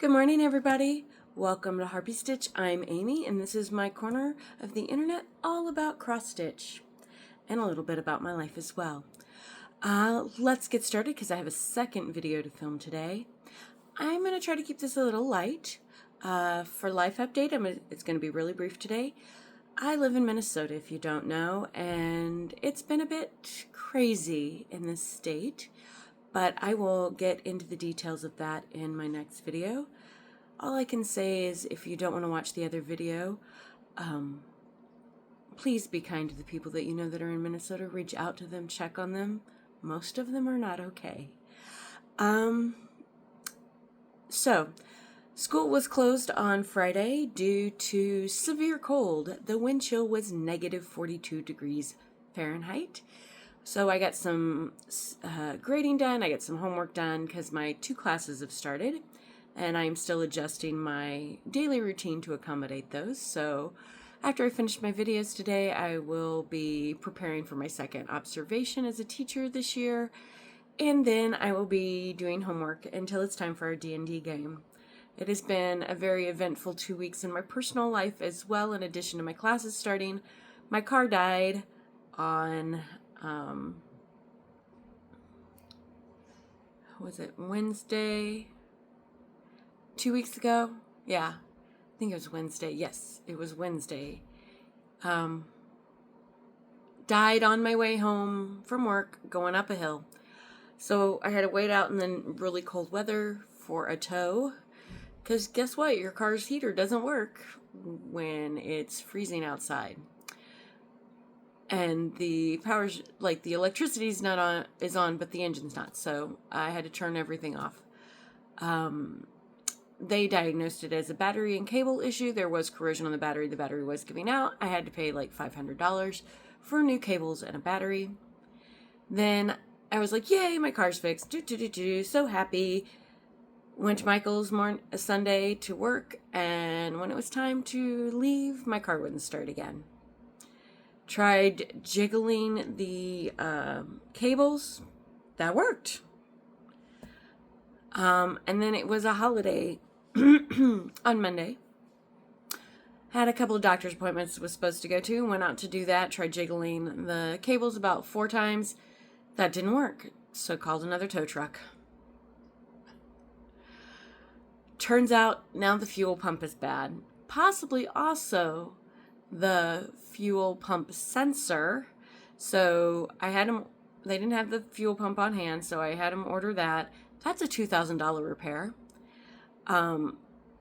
Good morning, everybody. Welcome to Harpy Stitch. I'm Amy, and this is my corner of the internet all about cross stitch and a little bit about my life as well. Let's get started because I have a second video to film today. I'm going to try to keep this a little light. For life update, it's going to be really brief today. I live in Minnesota, if you don't know, and it's been a bit crazy in this state, but I will get into the details of that in my next video. All I can say is if you don't want to watch the other video, please be kind to the people that you know that are in Minnesota. Reach out to them, check on them. Most of them are not okay. So, school was closed on Friday due to severe cold. The wind chill was negative 42 degrees Fahrenheit. So I got some grading done. I got some homework done because my 2 classes have started. And I'm still adjusting my daily routine to accommodate those. So after I finish my videos today, I will be preparing for my second observation as a teacher this year. And then I will be doing homework until it's time for our D&D game. It has been a very eventful 2 weeks in my personal life as well, in addition to my classes starting. My car died on, was it Wednesday? 2 weeks ago? Yeah, I think it was Wednesday. Yes, it was Wednesday. Died on my way home from work, going up a hill. So I had to wait out in the really cold weather for a tow. Because guess what? Your car's heater doesn't work when it's freezing outside. And the power's, like the electricity's not on, is on, but the engine's not. So I had to turn everything off. They diagnosed it as a battery and cable issue. There was corrosion on the battery. The battery was giving out. I had to pay like $500 for new cables and a battery. Then I was like, yay, my car's fixed. So happy. Went to Michael's Sunday to work. And when it was time to leave, my car wouldn't start again. Tried jiggling the cables. That worked. And then it was a holiday on Monday. Had a couple of doctor's appointments was supposed to go to. Went out to do that. Tried jiggling the cables about 4 times. That didn't work. So called another tow truck. Turns out now the fuel pump is bad. Possibly also the fuel pump sensor. So I had them, they didn't have the fuel pump on hand, so I had them order that. That's a $2,000 repair.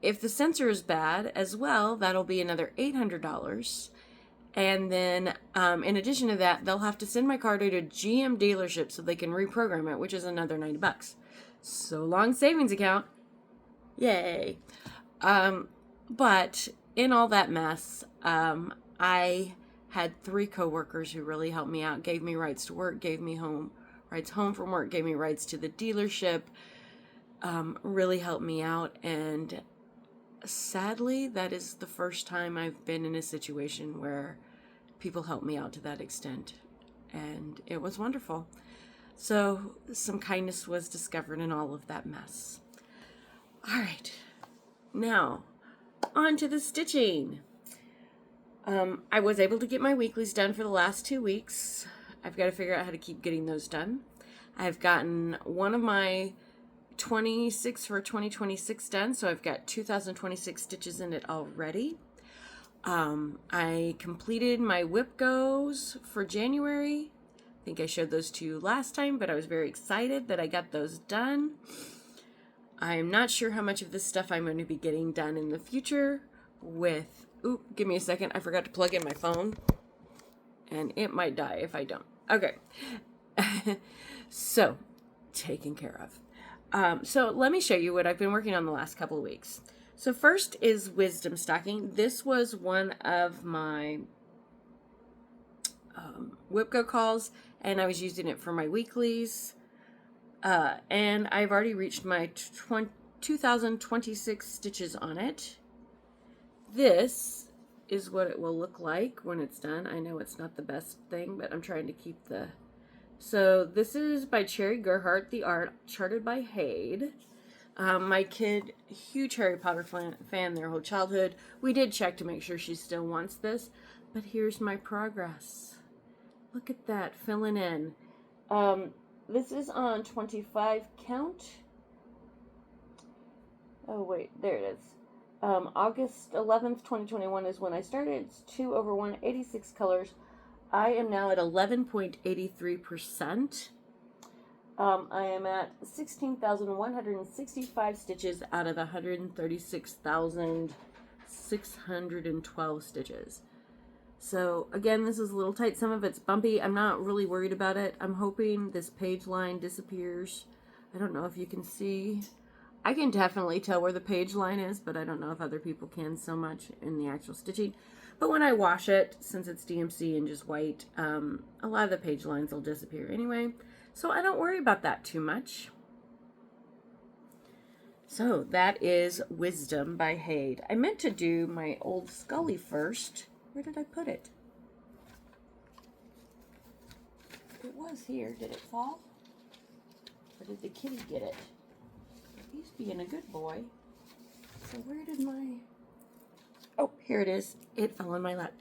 If the sensor is bad as well, that'll be another $800. And then, in addition to that, they'll have to send my car to a GM dealership so they can reprogram it, which is another $90. So long savings account. Yay. But in all that mess, I had 3 coworkers who really helped me out, gave me rides to work, gave me rides home from work, gave me rides to the dealership, really helped me out. And sadly, that is the first time I've been in a situation where people helped me out to that extent. And it was wonderful. So some kindness was discovered in all of that mess. All right. Now, on to the stitching. I was able to get my weeklies done for the last 2 weeks. I've got to figure out how to keep getting those done. I've gotten one of my 26 for 2026 done, so I've got 2026 stitches in it already. I completed my whip goes for January. I think I showed those to you last time, but I was very excited that I got those done. I'm not sure how much of this stuff I'm going to be getting done in the future with... Oop, give me a second. I forgot to plug in my phone. And it might die if I don't. Okay. So, taken care of. So let me show you what I've been working on the last couple of weeks. So first is Wisdom Stocking. This was one of my whip go calls, and I was using it for my weeklies. And I've already reached my 2026 stitches on it. This is what it will look like when it's done. I know it's not the best thing, but I'm trying to keep the... So this is by Cherry Gerhardt, the art, charted by Hayde. My kid, huge Harry Potter fan their whole childhood. We did check to make sure she still wants this, but here's my progress. Look at that, filling in. This is on 25 count. Oh wait, there it is. August 11th, 2021 is when I started. It's 2 over 1, 86 colors. I am now at 11.83%. I am at 16,165 stitches out of 136,612 stitches. So again, this is a little tight. Some of it's bumpy. I'm not really worried about it. I'm hoping this page line disappears. I don't know if you can see. I can definitely tell where the page line is, but I don't know if other people can so much in the actual stitching. But when I wash it, since it's DMC and just white, a lot of the page lines will disappear anyway. So I don't worry about that too much. So that is Wisdom by Haid. I meant to do my old Scully first. Where did I put it? It was here. Did it fall? Or did the kitty get it? He's being a good boy. So where did my... Oh, here it is. It fell in my lap.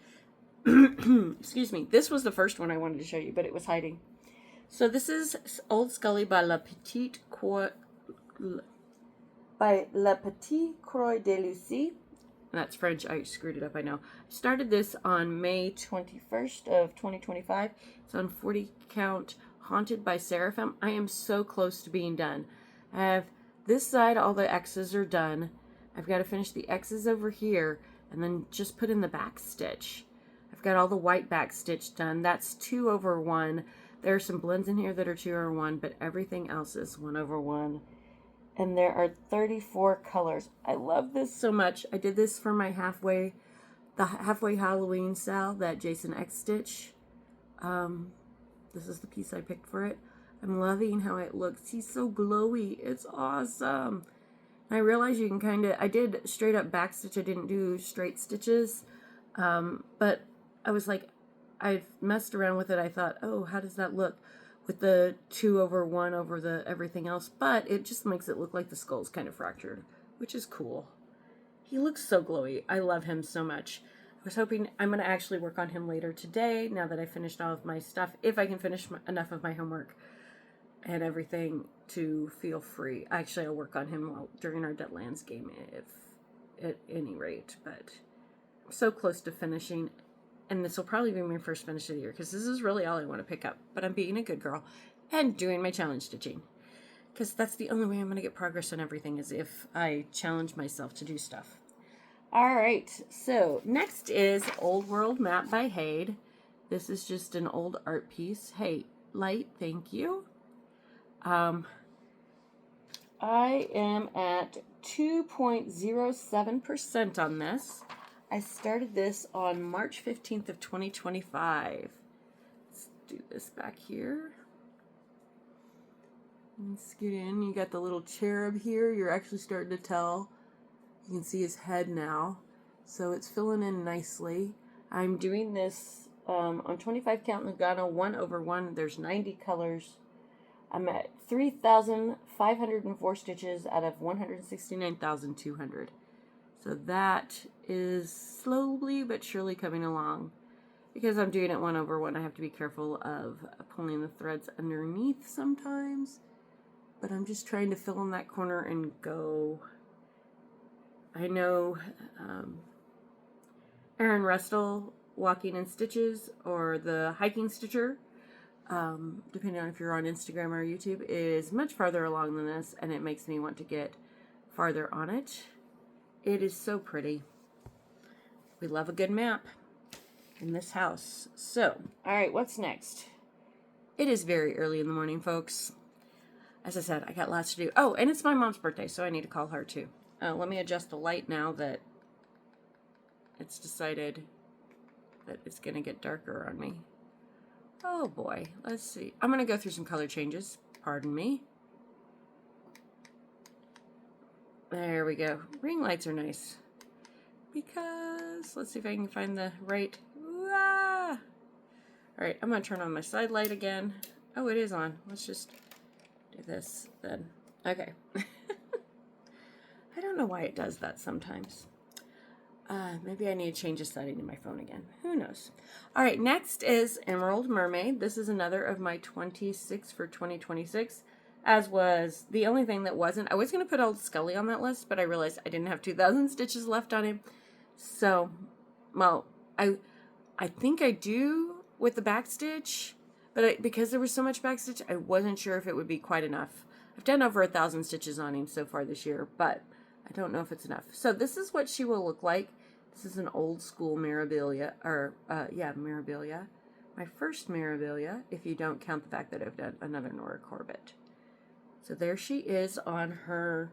Excuse me. This was the first one I wanted to show you, but it was hiding. So this is Old Scully by La Petite Croix de Lucie. And that's French. I screwed it up, I know. I started this on May 21st of 2025. It's on 40 count, Haunted by Seraphim. I am so close to being done. I have this side, all the X's are done. I've got to finish the X's over here and then just put in the back stitch. I've got all the white back stitch done. That's 2 over 1. There are some blends in here that are 2 over 1, but everything else is 1 over 1. And there are 34 colors. I love this so much. I did this for my halfway Halloween sale, that Jason X stitch. This is the piece I picked for it. I'm loving how it looks. He's so glowy. It's awesome. And I realize you can kind of, I did straight up back stitch. I didn't do straight stitches. But I was like, I messed around with it. I thought, oh, how does that look with the 2 over 1 over the everything else? But it just makes it look like the skull's kind of fractured, which is cool. He looks so glowy. I love him so much. I was hoping I'm going to actually work on him later today, now that I finished all of my stuff, if I can finish enough of my homework and everything to feel free. Actually, I'll work on him during our Deadlands game, if at any rate, but I'm so close to finishing. And this will probably be my first finish of the year, because this is really all I want to pick up. But I'm being a good girl and doing my challenge stitching, because that's the only way I'm going to get progress on everything, is if I challenge myself to do stuff. All right, so next is Old World Map by Haid. This is just an old art piece. Hey, Light, thank you. I am at 2.07% on this. I started this on March 15th of 2025. Let's do this back here. Let's get in. You got the little cherub here. You're actually starting to tell. You can see his head now. So it's filling in nicely. I'm doing this on 25 count Lugano 1 over 1. There's 90 colors. I'm at 3,504 stitches out of 169,200. So that is slowly but surely coming along. Because I'm doing it 1 over 1, I have to be careful of pulling the threads underneath sometimes. But I'm just trying to fill in that corner and go. I know Erin Rustle, Walking in Stitches, or the Hiking Stitcher, depending on if you're on Instagram or YouTube, is much farther along than this, and it makes me want to get farther on it. It is so pretty. We love a good map in this house. So, all right, what's next? It is very early in the morning, folks. As I said, I got lots to do. Oh, and it's my mom's birthday, so I need to call her too. Let me adjust the light now that it's decided that it's going to get darker on me. Oh boy, let's see. I'm going to go through some color changes. Pardon me. There we go. Ring lights are nice. Because, let's see if I can find the right. Ah! Alright, I'm going to turn on my side light again. Oh, it is on. Let's just do this then. Okay. don't know why it does that sometimes. Maybe I need to change the setting in my phone again. Who knows? All right, next is Emerald Mermaid. This is another of my 26 for 2026, as was the only thing that wasn't. I was going to put Old Scully on that list, but I realized I didn't have 2,000 stitches left on him. So, well, I think I do with the back stitch, but because there was so much back stitch, I wasn't sure if it would be quite enough. I've done over 1,000 stitches on him so far this year, but I don't know if it's enough. So this is what she will look like. This is an old school Mirabilia, or Mirabilia. My first Mirabilia, if you don't count the fact that I've done another Nora Corbett. So there she is on her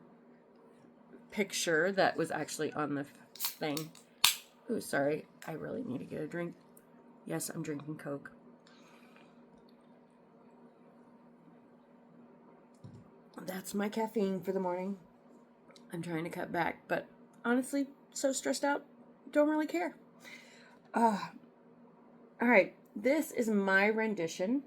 picture that was actually on the thing. Oh, sorry. I really need to get a drink. Yes, I'm drinking Coke. That's my caffeine for the morning. I'm trying to cut back, but honestly, so stressed out, don't really care. All right, this is my rendition.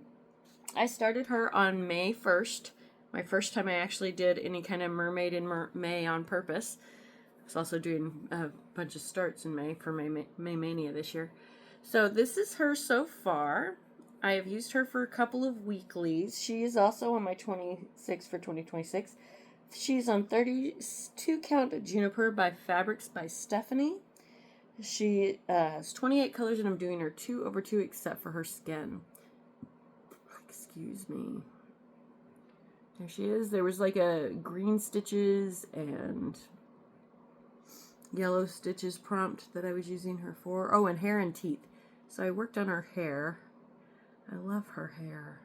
I started her on May 1st. My first time I actually did any kind of mermaid in May on purpose. I was also doing a bunch of starts in May for May Mania this year. So this is her so far. I have used her for a couple of weeklies. She is also on my 26 for 2026. She's on 32 count Juniper by Fabrics by Stephanie. She has 28 colors, and I'm doing her 2/2 except for her skin. Excuse me. There she is. There was like a green stitches and yellow stitches prompt that I was using her for. Oh, and hair and teeth. So I worked on her hair. I love her hair.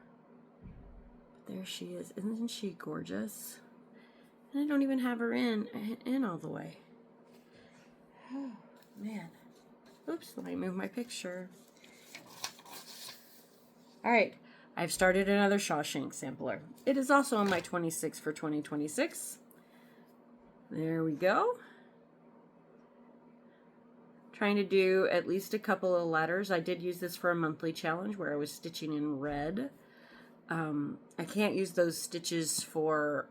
There she is. Isn't she gorgeous? And I don't even have her in all the way. Oh, man. Oops, let me move my picture. All right. I've started another Shawshank sampler. It is also on my 26 for 2026. There we go. Trying to do at least a couple of letters. I did use this for a monthly challenge where I was stitching in red. I can't use those stitches for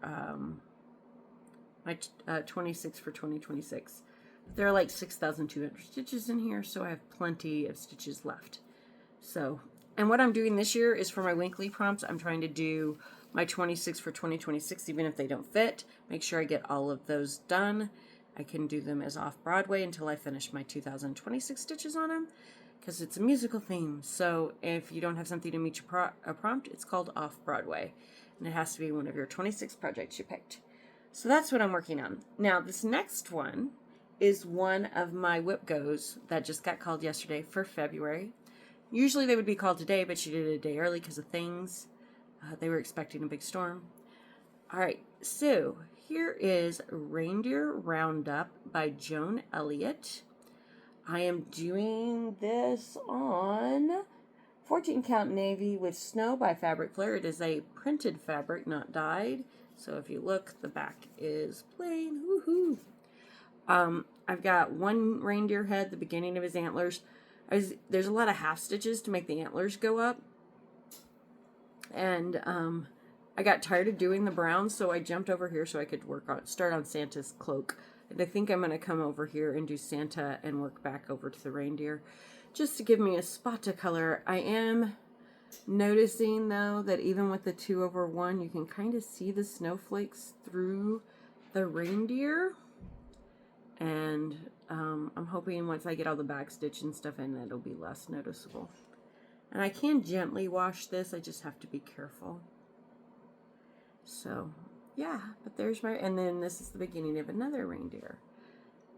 my 26 for 2026. There are like 6,200 stitches in here, so I have plenty of stitches left. So, and what I'm doing this year is for my weekly prompts, I'm trying to do my 26 for 2026, even if they don't fit. Make sure I get all of those done. I can do them as off-Broadway until I finish my 2026 stitches on them, because it's a musical theme. So if you don't have something to meet your prompt, it's called off-Broadway, and it has to be one of your 26 projects you picked. So that's what I'm working on. Now, this next one is one of my whip goes that just got called yesterday for February. Usually they would be called today, but she did it a day early because of things. They were expecting a big storm. All right, so here is Reindeer Roundup by Joan Elliott. I am doing this on 14 count navy with snow by Fabric Flare. It is a printed fabric, not dyed. So if you look, the back is plain. Woohoo! I've got one reindeer head, the beginning of his antlers. There's a lot of half stitches to make the antlers go up. And I got tired of doing the brown, so I jumped over here so I could start on Santa's cloak. And I think I'm going to come over here and do Santa and work back over to the reindeer, just to give me a spot to color. I am noticing, though, that even with the 2/1, you can kind of see the snowflakes through the reindeer. And I'm hoping once I get all the back stitch and stuff in, that it'll be less noticeable. And I can gently wash this, I just have to be careful. So, yeah, but there's my, and then this is the beginning of another reindeer.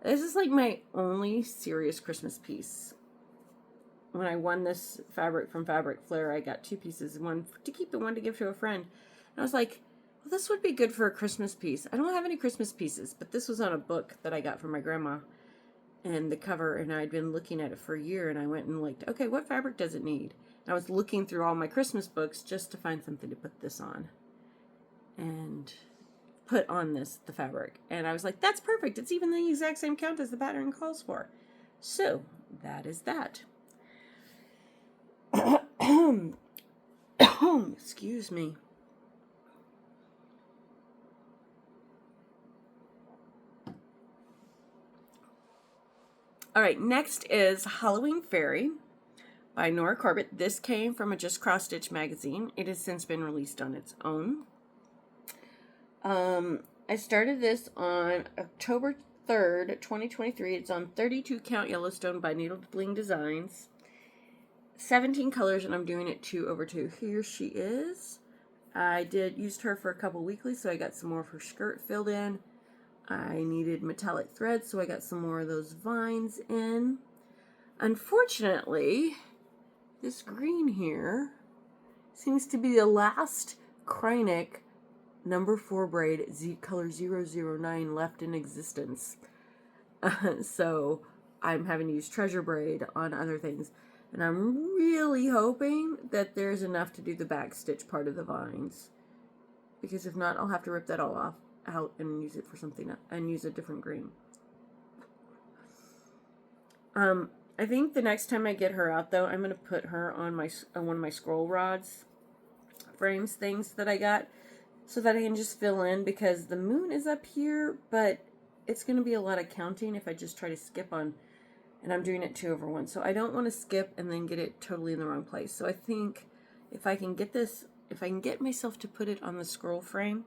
This is like my only serious Christmas piece. When I won this fabric from Fabric Flare, I got 2 pieces, one to keep and one to give to a friend. And I was like, well, this would be good for a Christmas piece. I don't have any Christmas pieces, but this was on a book that I got from my grandma. And the cover, and I'd been looking at it for a year, and I went and looked, okay, what fabric does it need? And I was looking through all my Christmas books just to find something to put this on. And put on the fabric. And I was like, that's perfect. It's even the exact same count as the pattern calls for. So, that is that. Excuse me. All right, next is Halloween Fairy by Nora Corbett. This came from a Just Cross Stitch magazine. It has since been released on its own. I started this on October 3rd, 2023. It's on 32 count Yellowstone by Needle Bling Designs. 17 colors, and I'm doing it 2/2. Here she is. I used her for a couple weeklies, so I got some more of her skirt filled in. I needed metallic thread, so I got some more of those vines in. Unfortunately, this green here seems to be the last Croix number 4 braid, color 009, left in existence. So I'm having to use treasure braid on other things. And I'm really hoping that there's enough to do the back stitch part of the vines. Because if not, I'll have to rip that all out and use it for something, and use a different green. I think the next time I get her out, though, I'm going to put her on one of my scroll rods frames things that I got, so that I can just fill in, because the moon is up here, but it's going to be a lot of counting if I just try to skip on, and I'm doing it 2/1, so I don't want to skip and then get it totally in the wrong place. So I think if I can get myself to put it on the scroll frame,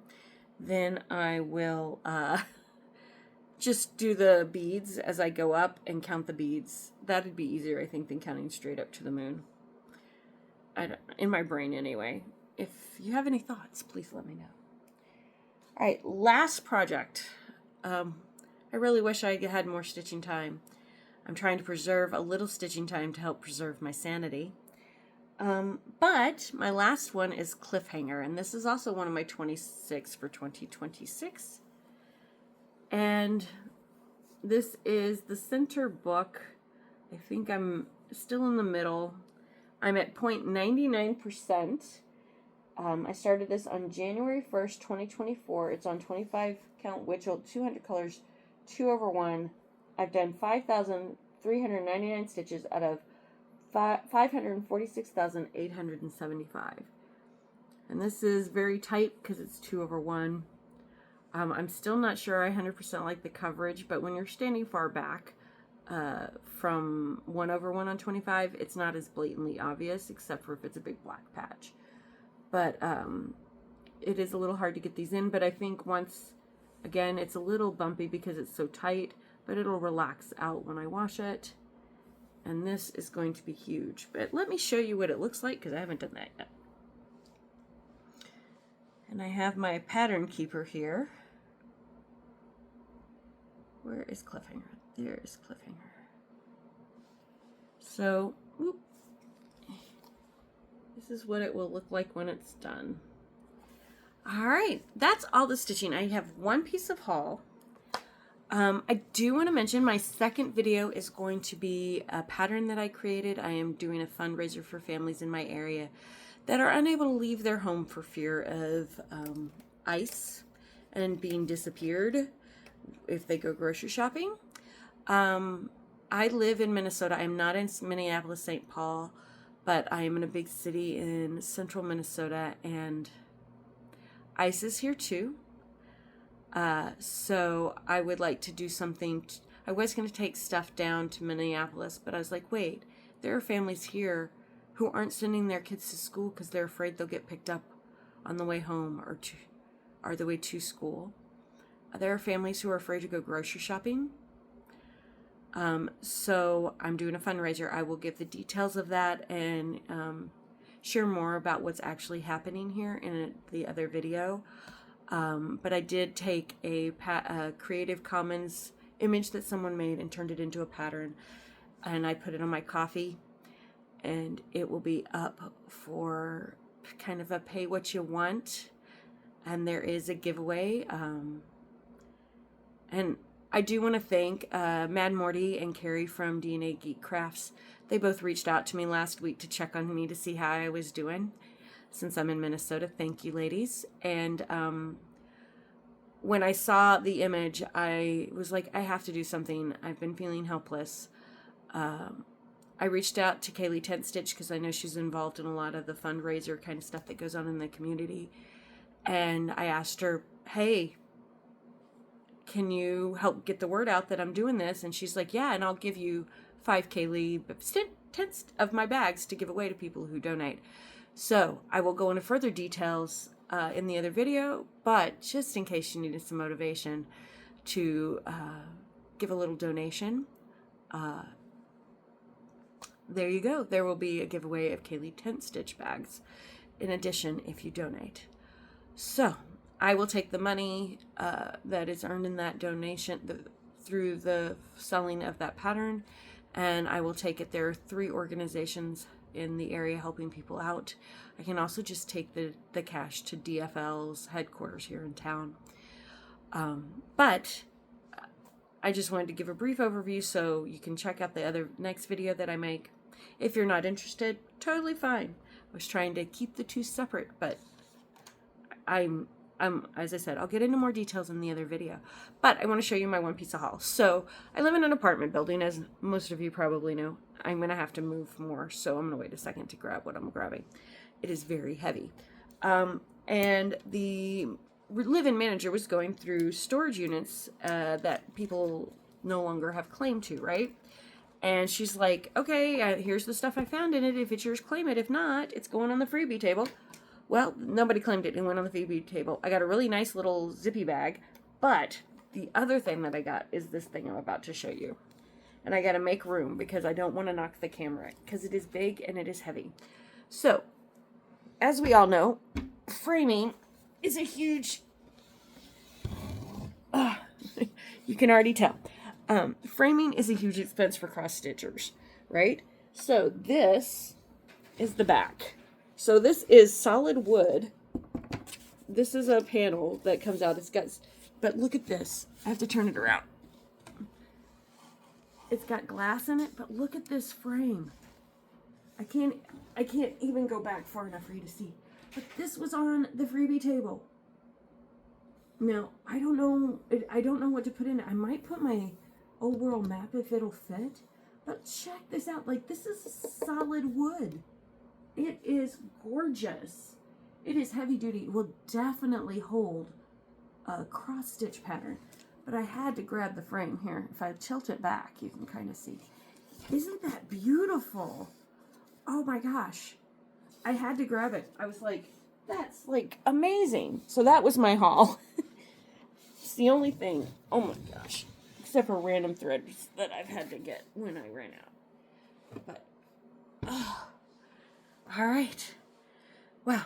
then I will just do the beads as I go up and count the beads. That'd be easier, I think, than counting straight up to the moon. In my brain, anyway. If you have any thoughts, please let me know. All right, last project. I really wish I had more stitching time. I'm trying to preserve a little stitching time to help preserve my sanity. But my last one is Cliffhanger, and this is also one of my 26 for 2026. And this is the center book. I think I'm still in the middle. I'm at 0.99%. I started this on January 1st, 2024. It's on 25 count Witchell, 200 colors, 2/1. I've done 5,399 stitches out of 546,875. And this is very tight because it's 2/1. I'm still not sure I 100% like the coverage, but when you're standing far back from 1/1 on 25, it's not as blatantly obvious, except for if it's a big black patch. But it is a little hard to get these in, but I think once, again, it's a little bumpy because it's so tight, but it'll relax out when I wash it. And this is going to be huge. But let me show you what it looks like, because I haven't done that yet. And I have my pattern keeper here. Where is Cliffhanger? There is Cliffhanger. So, whoop. This is what it will look like when it's done. All right, that's all the stitching. I have one piece of haul. I do want to mention my second video is going to be a pattern that I created. I am doing a fundraiser for families in my area that are unable to leave their home for fear of ice and being disappeared if they go grocery shopping. I live in Minnesota. I'm not in Minneapolis, St. Paul, but I am in a big city in central Minnesota, and ice is here too. So I would like to do something. I was going to take stuff down to Minneapolis, but I was like, wait, there are families here who aren't sending their kids to school because they're afraid they'll get picked up on the way home or the way to school. There are families who are afraid to go grocery shopping. So I'm doing a fundraiser. I will give the details of that and share more about what's actually happening here in the other video. But I did take a Creative Commons image that someone made and turned it into a pattern, and I put it on my coffee, and it will be up for kind of a pay what you want, and there is a giveaway. And I do want to thank Mad Morty and Carrie from DNA Geek Crafts. They both reached out to me last week to check on me to see how I was doing. Since I'm in Minnesota, thank you, ladies. And when I saw the image, I was like, I have to do something. I've been feeling helpless. I reached out to Kaylee Tent Stitch because I know she's involved in a lot of the fundraiser kind of stuff that goes on in the community. And I asked her, hey, can you help get the word out that I'm doing this? And she's like, yeah, and I'll give you 5 kaylee tenths of my bags to give away to people who donate. So I will go into further details in the other video, but just in case you needed some motivation to give a little donation, there you go. There will be a giveaway of kaylee tent stitch bags in addition if you donate. So I will take the money that is earned in that donation through the selling of that pattern, and I will take it. There are 3 organizations in the area helping people out. I can also just take the cash to DFL's headquarters here in town. But I just wanted to give a brief overview so you can check out the other next video that I make. If you're not interested, totally fine. I was trying to keep the 2 separate, but I'm as I said, I'll get into more details in the other video. But I want to show you my one piece of haul. So I live in an apartment building, as most of you probably know. I'm going to have to move more, so I'm going to wait a second to grab what I'm grabbing. It is very heavy. And the live-in manager was going through storage units that people no longer have claim to, right? And she's like, okay, here's the stuff I found in it. If it's yours, claim it. If not, it's going on the freebie table. Well, nobody claimed it and went on the freebie table. I got a really nice little zippy bag, but the other thing that I got is this thing I'm about to show you. And I got to make room because I don't want to knock the camera because it is big and it is heavy. So, as we all know, framing is a huge... you can already tell. Framing is a huge expense for cross-stitchers, right? So this is the back. So this is solid wood. This is a panel that comes out. It's got, but look at this. I have to turn it around. It's got glass in it, but look at this frame. I can't even go back far enough for you to see. But this was on the freebie table. Now, I don't know what to put in it. I might put my old world map if it'll fit. But check this out. Like, this is solid wood. It is gorgeous. It is heavy duty. It will definitely hold a cross stitch pattern. But I had to grab the frame here. If I tilt it back, you can kind of see. Isn't that beautiful? Oh my gosh. I had to grab it. I was like, that's like amazing. So that was my haul. It's the only thing, oh my gosh, except for random threads that I've had to get when I ran out. But, oh. All right. Well,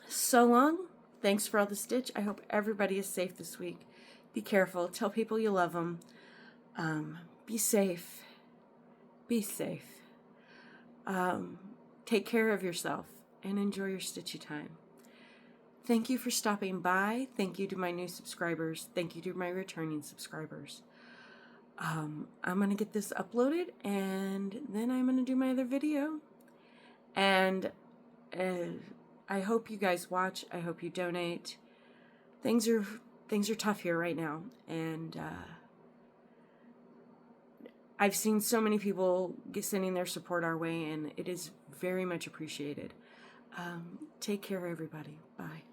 so long. Thanks for all the stitch. I hope everybody is safe this week. Be careful. Tell people you love them. Be safe. Be safe. Take care of yourself and enjoy your stitchy time. Thank you for stopping by. Thank you to my new subscribers. Thank you to my returning subscribers. I'm going to get this uploaded and then I'm going to do my other video. And I hope you guys watch. I hope you donate. Things are tough here right now, and I've seen so many people sending their support our way, and it is very much appreciated. Take care, everybody. Bye.